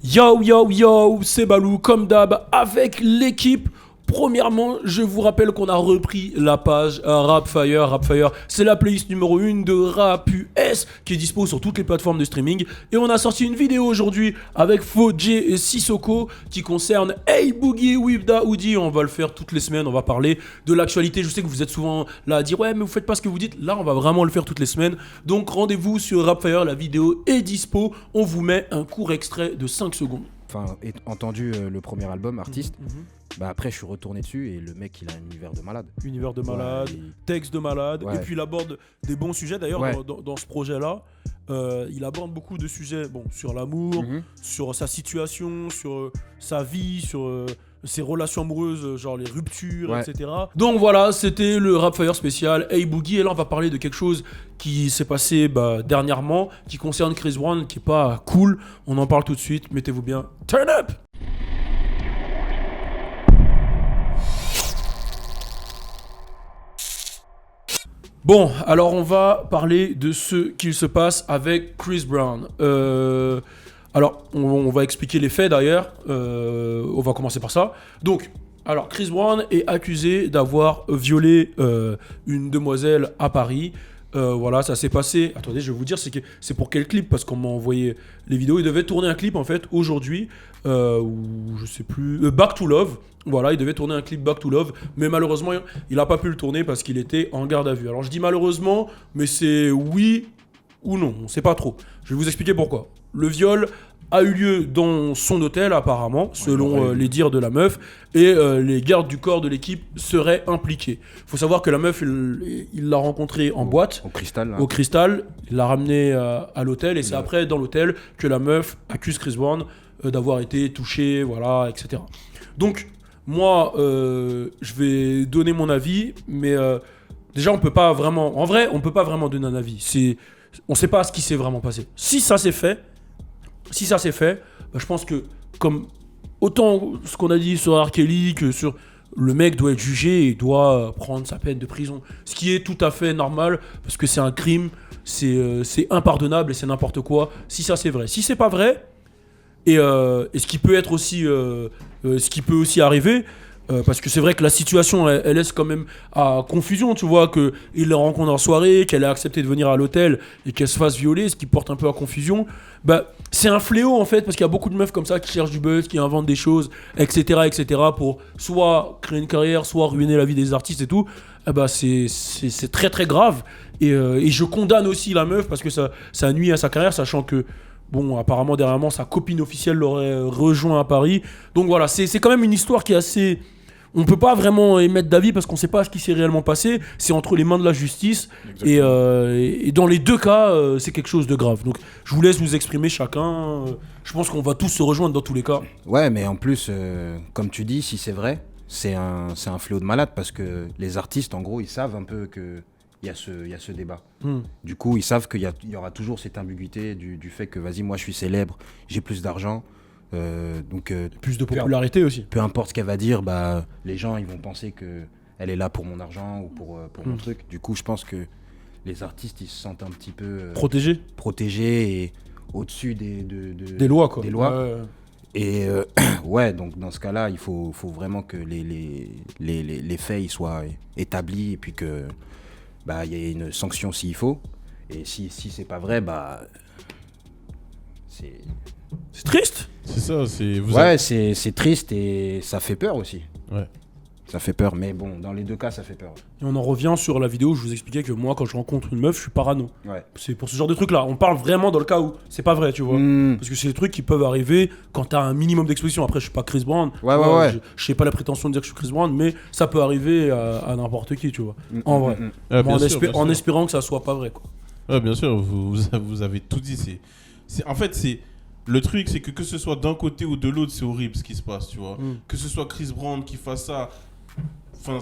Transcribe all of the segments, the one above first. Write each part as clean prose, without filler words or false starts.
Yo yo yo, c'est Balou comme d'hab avec l'équipe. Premièrement, je vous rappelle qu'on a repris la page Rapfire. Rapfire, c'est la playlist numéro 1 de Rap US qui est dispo sur toutes les plateformes de streaming. Et on a sorti une vidéo aujourd'hui avec Fodje et Sissoko qui concerne Hey Boogie with Da Hoodie. On va le faire toutes les semaines, on va parler de l'actualité. Je sais que vous êtes souvent là à dire ouais mais vous faites pas ce que vous dites. Là on va vraiment le faire toutes les semaines. Donc rendez-vous sur Rapfire, la vidéo est dispo. On vous met un court extrait de 5 secondes. Enfin, entendu le premier album, Artiste, bah après je suis retourné dessus et le mec il a un univers de malade. Univers de malade, texte de malade, et puis il aborde des bons sujets. D'ailleurs, dans ce projet-là, il aborde beaucoup de sujets sur l'amour, sur sa situation, sur sa vie, sur ses relations amoureuses, genre les ruptures, etc. Donc voilà, c'était le Rapfire spécial Hey Boogie. Et là, on va parler de quelque chose qui s'est passé dernièrement, qui concerne Chris Brown, qui est pas cool. On en parle tout de suite. Mettez-vous bien. Turn up! Bon, alors on va parler de ce qu'il se passe avec Chris Brown. Alors, on va expliquer les faits d'ailleurs. On va commencer par ça. Donc, alors Chris Brown est accusé d'avoir violé une demoiselle à Paris. Voilà, ça s'est passé. Attendez, je vais vous dire, c'est pour quel clip, parce qu'on m'a envoyé les vidéos. Il devait tourner un clip en fait aujourd'hui, ou je sais plus. Back to Love. Voilà, il devait tourner un clip Back to Love, mais malheureusement, il n'a pas pu le tourner parce qu'il était en garde à vue. Alors je dis malheureusement, mais c'est oui ou non, on ne sait pas trop. Je vais vous expliquer pourquoi. Le viol a eu lieu dans son hôtel apparemment, selon les dires de la meuf, et les gardes du corps de l'équipe seraient impliqués. Il faut savoir que la meuf, il l'a rencontrée en boîte, au Cristal. Là. Au Cristal, il l'a ramenée à l'hôtel, et c'est après dans l'hôtel que la meuf accuse Chris Brown d'avoir été touché, voilà, etc. Donc, moi, je vais donner mon avis, mais déjà, on peut pas vraiment... En vrai, on peut pas vraiment donner un avis. On ne sait pas ce qui s'est vraiment passé. Si ça s'est fait, je pense que comme autant ce qu'on a dit sur R. Kelly, que sur le mec doit être jugé et doit prendre sa peine de prison. Ce qui est tout à fait normal, parce que c'est un crime, c'est impardonnable et c'est n'importe quoi. Si ça c'est vrai. Si c'est pas vrai, et ce qui peut être aussi... ce qui peut aussi arriver... parce que c'est vrai que la situation elle laisse quand même à confusion, tu vois, qu'il les rencontre en soirée, qu'elle a accepté de venir à l'hôtel et qu'elle se fasse violer, ce qui porte un peu à confusion. C'est un fléau en fait, parce qu'il y a beaucoup de meufs comme ça qui cherchent du buzz, qui inventent des choses, etc., pour soit créer une carrière, soit ruiner la vie des artistes et tout. C'est très très grave, et je condamne aussi la meuf parce que ça nuit à sa carrière, sachant que apparemment dernièrement sa copine officielle l'aurait rejoint à Paris. Donc voilà, c'est quand même une histoire qui est assez... On peut pas vraiment émettre d'avis parce qu'on sait pas ce qui s'est réellement passé. C'est entre les mains de la justice. Et dans les deux cas, c'est quelque chose de grave. Donc je vous laisse vous exprimer chacun. Je pense qu'on va tous se rejoindre dans tous les cas. Ouais, mais en plus, comme tu dis, si c'est vrai, c'est un fléau de malade parce que les artistes, en gros, ils savent un peu que il y a ce débat. Du coup, ils savent qu'il y aura toujours cette ambiguïté du fait que, vas-y, moi je suis célèbre, j'ai plus d'argent. Donc plus de popularité aussi. Peu importe ce qu'elle va dire, les gens ils vont penser qu'elle est là pour mon argent ou pour mon truc. Du coup, je pense que les artistes ils se sentent un petit peu protégés et au-dessus des lois, quoi. Des lois. Ouais. Et ouais, donc dans ce cas-là, il faut vraiment que les faits ils soient établis et puis que il y ait une sanction s'il faut. Et si c'est pas vrai, c'est triste. C'est ça, c'est triste et ça fait peur aussi. Ouais. Ça fait peur, mais bon, dans les deux cas, ça fait peur. Et on en revient sur la vidéo où je vous expliquais que moi, quand je rencontre une meuf, je suis parano. Ouais. C'est pour ce genre de trucs-là. On parle vraiment dans le cas où c'est pas vrai, tu vois. Parce que c'est des trucs qui peuvent arriver quand t'as un minimum d'exposition. Après, je suis pas Chris Brown. Ouais. Je sais pas la prétention de dire que je suis Chris Brown, mais ça peut arriver à n'importe qui, tu vois. En vrai. En espérant que ça soit pas vrai, quoi. Ouais, bien sûr, vous avez tout dit. En fait, le truc, c'est que ce soit d'un côté ou de l'autre, c'est horrible ce qui se passe, tu vois. Que ce soit Chris Brown qui fasse ça, enfin,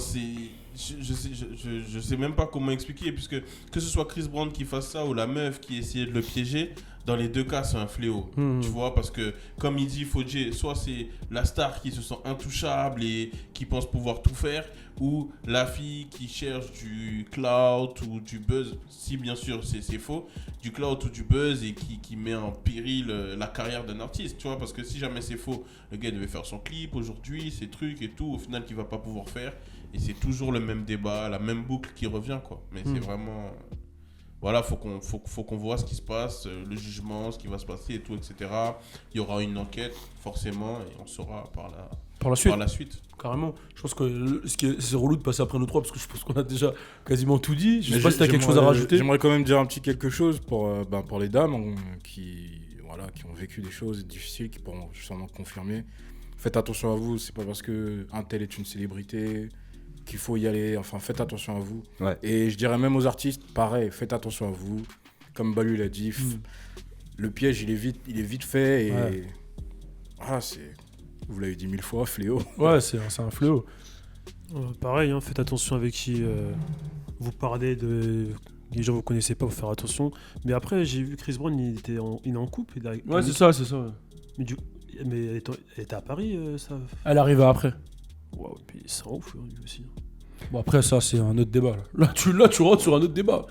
je sais même pas comment expliquer, puisque que ce soit Chris Brown qui fasse ça ou la meuf qui essayait de le piéger, dans les deux cas, c'est un fléau. Tu vois, parce que, comme il dit Fodje, soit c'est la star qui se sent intouchable et qui pense pouvoir tout faire, ou la fille qui cherche du clout ou du buzz, si bien sûr c'est faux, du clout ou du buzz et qui met en péril la carrière d'un artiste, tu vois, parce que si jamais c'est faux, le gars devait faire son clip aujourd'hui, ses trucs et tout, au final qu'il va pas pouvoir faire, et c'est toujours le même débat, la même boucle qui revient, quoi. Mais c'est vraiment... Voilà, faut qu'on voit ce qui se passe, le jugement, ce qui va se passer et tout, etc. Il y aura une enquête, forcément, et on saura par la suite. Carrément. Je pense que c'est relou de passer après nos trois parce que je pense qu'on a déjà quasiment tout dit. Je sais pas si tu as quelque chose à rajouter. J'aimerais quand même dire un petit quelque chose pour les dames qui ont vécu des choses difficiles, qui pourront sûrement confirmer. Faites attention à vous, c'est pas parce qu'un tel est une célébrité qu'il faut y aller. Enfin, faites attention à vous. Ouais. Et je dirais même aux artistes, pareil, faites attention à vous. Comme Balu l'a dit, le piège, il est vite fait. Et voilà, vous l'avez dit 1000 fois, fléau. Ouais, c'est un fléau. Pareil, hein, faites attention avec qui vous parlez de... Les gens que vous connaissez pas, faut faire attention. Mais après, j'ai vu Chris Brown, il est en couple. Ouais, c'est ça. Mais elle était à Paris, ça. Elle arrive après. Waouh, puis c'est un ouf, lui aussi. Bon, après, ça, c'est un autre débat. Là, tu rentres sur un autre débat.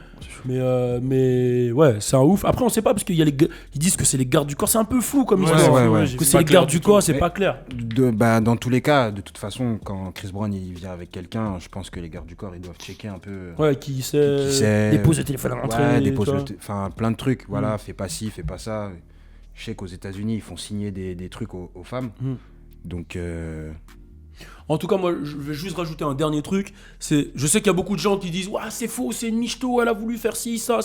Mais ouais, c'est un ouf. Après, on sait pas parce qu'ils disent que c'est les gardes du corps. C'est un peu flou comme histoire. Ouais. Que c'est les gardes du corps, c'est pas clair. Dans tous les cas, de toute façon, quand Chris Brown il vient avec quelqu'un, je pense que les gardes du corps ils doivent checker un peu. Ouais, qui sait. Dépose le téléphone à l'entrée. Enfin, plein de trucs. Voilà, fais pas ci, fais pas ça. Je sais qu'aux États-Unis, ils font signer des trucs aux femmes. Donc. En tout cas, moi, je vais juste rajouter un dernier truc. Je sais qu'il y a beaucoup de gens qui disent « Ouais, c'est faux, c'est une michto, elle a voulu faire ci, ça. »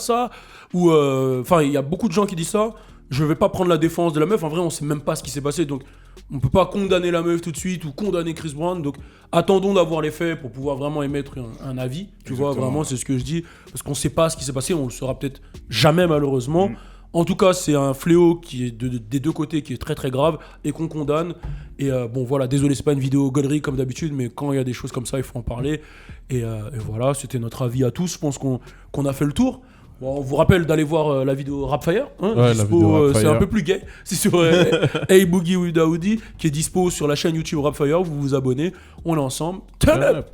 Ou, enfin, il y a beaucoup de gens qui disent ça. Je vais pas prendre la défense de la meuf. En vrai, on sait même pas ce qui s'est passé. Donc, on peut pas condamner la meuf tout de suite ou condamner Chris Brown. Donc, attendons d'avoir les faits pour pouvoir vraiment émettre un avis. Tu vois, vraiment, c'est ce que je dis. Parce qu'on sait pas ce qui s'est passé. On le saura peut-être jamais, malheureusement. En tout cas, c'est un fléau qui est des deux côtés qui est très très grave et qu'on condamne. Et bon, voilà, désolé, c'est pas une vidéo gaulerie comme d'habitude, mais quand il y a des choses comme ça, il faut en parler. Et voilà, c'était notre avis à tous. Je pense qu'on a fait le tour. Bon, on vous rappelle d'aller voir la vidéo Rapfire. Hein, ouais, dispo, c'est un peu plus gay. C'est sur Hey Boogie with Daoudi qui est dispo sur la chaîne YouTube Rapfire. Vous vous abonnez. On est ensemble. Turn up!